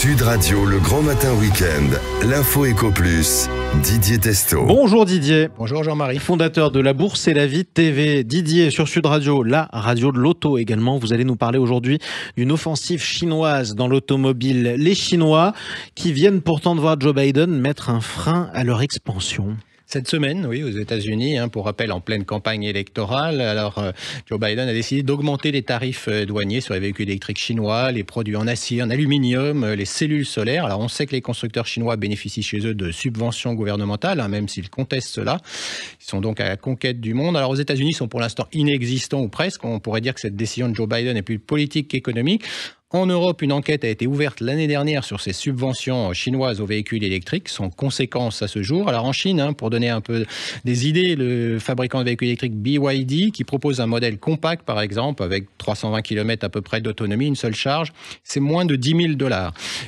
Sud Radio, le grand matin week-end, l'info Éco Plus, Didier Testo. Bonjour Didier. Bonjour Jean-Marie. Fondateur de La Bourse et la Vie TV. Didier sur Sud Radio, la radio de l'auto également. Vous allez nous parler aujourd'hui d'une offensive chinoise dans l'automobile. Les Chinois qui viennent pourtant de voir Joe Biden mettre un frein à leur expansion. Cette semaine, oui, aux États-Unis, pour rappel, en pleine campagne électorale, Joe Biden a décidé d'augmenter les tarifs douaniers sur les véhicules électriques chinois, les produits en acier, en aluminium, les cellules solaires. Alors, on sait que les constructeurs chinois bénéficient chez eux de subventions gouvernementales, même s'ils contestent cela. Ils sont donc à la conquête du monde. Alors, aux États-Unis, ils sont pour l'instant inexistants ou presque. On pourrait dire que cette décision de Joe Biden est plus politique qu'économique. En Europe, une enquête a été ouverte l'année dernière sur ces subventions chinoises aux véhicules électriques, sans conséquence à ce jour. Alors en Chine, pour donner un peu des idées, le fabricant de véhicules électriques BYD, qui propose un modèle compact par exemple, avec 320 km à peu près d'autonomie, une seule charge, c'est moins de $10 000.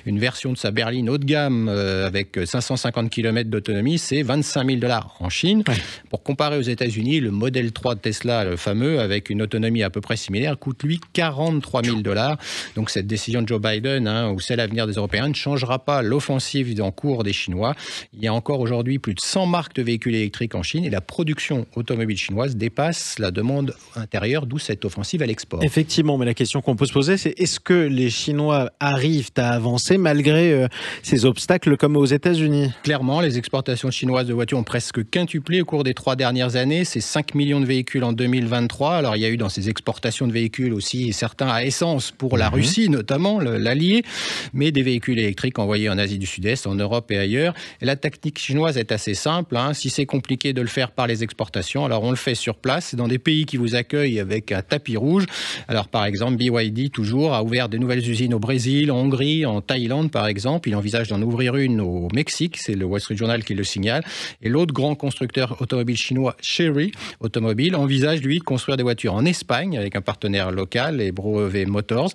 Une version de sa berline haut de gamme avec 550 km d'autonomie, c'est $25 000 en Chine. Ouais. Pour comparer aux États-Unis, le modèle 3 de Tesla, le fameux, avec une autonomie à peu près similaire, coûte lui $43 000. Donc cette décision de Joe Biden, ou c'est l'avenir des Européens, ne changera pas l'offensive en cours des Chinois. Il y a encore aujourd'hui plus de 100 marques de véhicules électriques en Chine et la production automobile chinoise dépasse la demande intérieure, d'où cette offensive à l'export. Effectivement, mais la question qu'on peut se poser, c'est est-ce que les Chinois arrivent à avancer malgré ces obstacles comme aux États-Unis ? Clairement, les exportations chinoises de voitures ont presque quintuplé au cours des 3 dernières années. C'est 5 millions de véhicules en 2023. Alors, il y a eu dans ces exportations de véhicules aussi certains à essence pour la Russie, notamment l'allié, mais des véhicules électriques envoyés en Asie du Sud-Est, en Europe et ailleurs. Et la tactique chinoise est assez simple. Si c'est compliqué de le faire par les exportations, alors on le fait sur place, dans des pays qui vous accueillent avec un tapis rouge. Alors par exemple, BYD, toujours, a ouvert de nouvelles usines au Brésil, en Hongrie, en Thaïlande par exemple. Il envisage d'en ouvrir une au Mexique, c'est le Wall Street Journal qui le signale. Et l'autre grand constructeur automobile chinois, Chery Automobile, envisage lui de construire des voitures en Espagne avec un partenaire local, les Brevet Motors.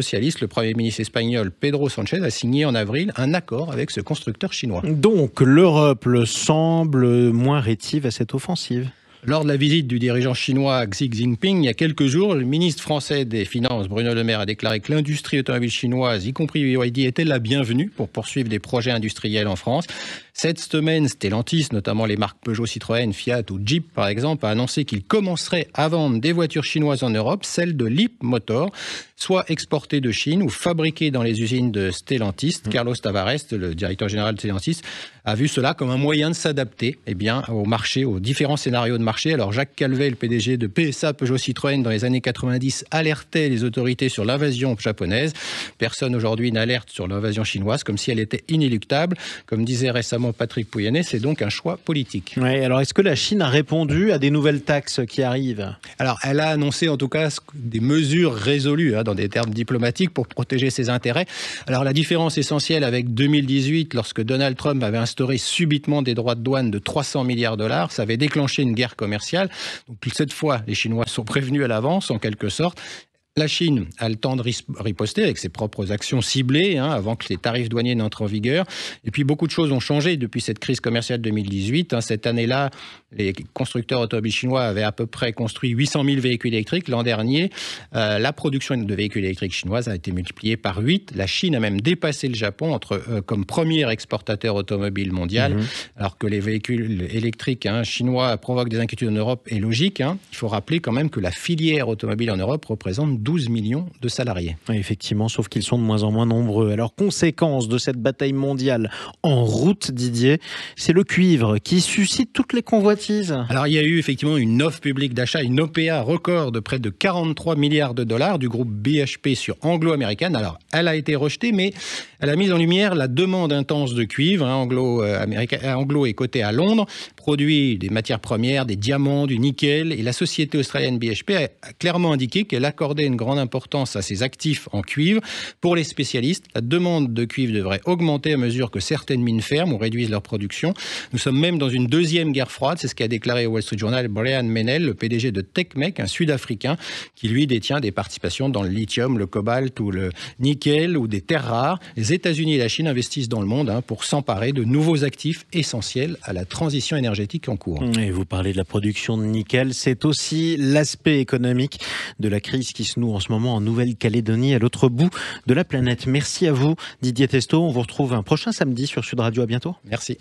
Le Premier ministre espagnol Pedro Sánchez a signé en avril un accord avec ce constructeur chinois. Donc l'Europe semble moins rétive à cette offensive. Lors de la visite du dirigeant chinois Xi Jinping, il y a quelques jours, le ministre français des Finances, Bruno Le Maire, a déclaré que l'industrie automobile chinoise, y compris BYD, était la bienvenue pour poursuivre des projets industriels en France. Cette semaine, Stellantis, notamment les marques Peugeot, Citroën, Fiat ou Jeep par exemple, a annoncé qu'il commencerait à vendre des voitures chinoises en Europe, celles de Leapmotor, soit exportées de Chine ou fabriquées dans les usines de Stellantis. Carlos Tavares, le directeur général de Stellantis, a vu cela comme un moyen de s'adapter au marché, aux différents scénarios de marché. Alors Jacques Calvet, le PDG de PSA Peugeot Citroën dans les années 90, alertait les autorités sur l'invasion japonaise. Personne aujourd'hui n'alerte sur l'invasion chinoise, comme si elle était inéluctable. Comme disait récemment Patrick Pouyanné, c'est donc un choix politique. Ouais, alors est-ce que la Chine a répondu à des nouvelles taxes qui arrivent ? Alors elle a annoncé en tout cas des mesures résolues, dans des termes diplomatiques, pour protéger ses intérêts. Alors la différence essentielle avec 2018, lorsque Donald Trump avait instauré subitement des droits de douane de $300 milliards, ça avait déclenché une guerre commerciale. Donc cette fois, les Chinois sont prévenus à l'avance, en quelque sorte. La Chine a le temps de riposter avec ses propres actions ciblées avant que les tarifs douaniers n'entrent en vigueur. Et puis beaucoup de choses ont changé depuis cette crise commerciale 2018. Cette année-là, les constructeurs automobiles chinois avaient à peu près construit 800 000 véhicules électriques. L'an dernier, la production de véhicules électriques chinoises a été multipliée par 8. La Chine a même dépassé le Japon comme premier exportateur automobile mondial. Alors que les véhicules électriques chinois provoquent des inquiétudes en Europe est logique. Il faut rappeler quand même que la filière automobile en Europe représente 12 millions de salariés. Oui, effectivement, sauf qu'ils sont de moins en moins nombreux. Alors, conséquence de cette bataille mondiale en route, Didier, c'est le cuivre qui suscite toutes les convoitises. Alors, il y a eu effectivement une offre publique d'achat, une OPA record de près de $43 milliards du groupe BHP sur Anglo American. Alors, elle a été rejetée, mais elle a mis en lumière la demande intense de cuivre. Anglo est coté à Londres, produit des matières premières, des diamants, du nickel, et la société australienne BHP a clairement indiqué qu'elle accordait une grande importance à ses actifs en cuivre. Pour les spécialistes, la demande de cuivre devrait augmenter à mesure que certaines mines ferment ou réduisent leur production. Nous sommes même dans une deuxième guerre froide, c'est ce qu'a déclaré au Wall Street Journal Brian Meynell, le PDG de Techmec, un Sud-Africain qui lui détient des participations dans le lithium, le cobalt ou le nickel ou des terres rares. Les États-Unis et la Chine investissent dans le monde pour s'emparer de nouveaux actifs essentiels à la transition énergétique. énergétique en cours. Et vous parlez de la production de nickel, c'est aussi l'aspect économique de la crise qui se noue en ce moment en Nouvelle-Calédonie, à l'autre bout de la planète. Merci à vous Didier Testot, on vous retrouve un prochain samedi sur Sud Radio, à bientôt. Merci.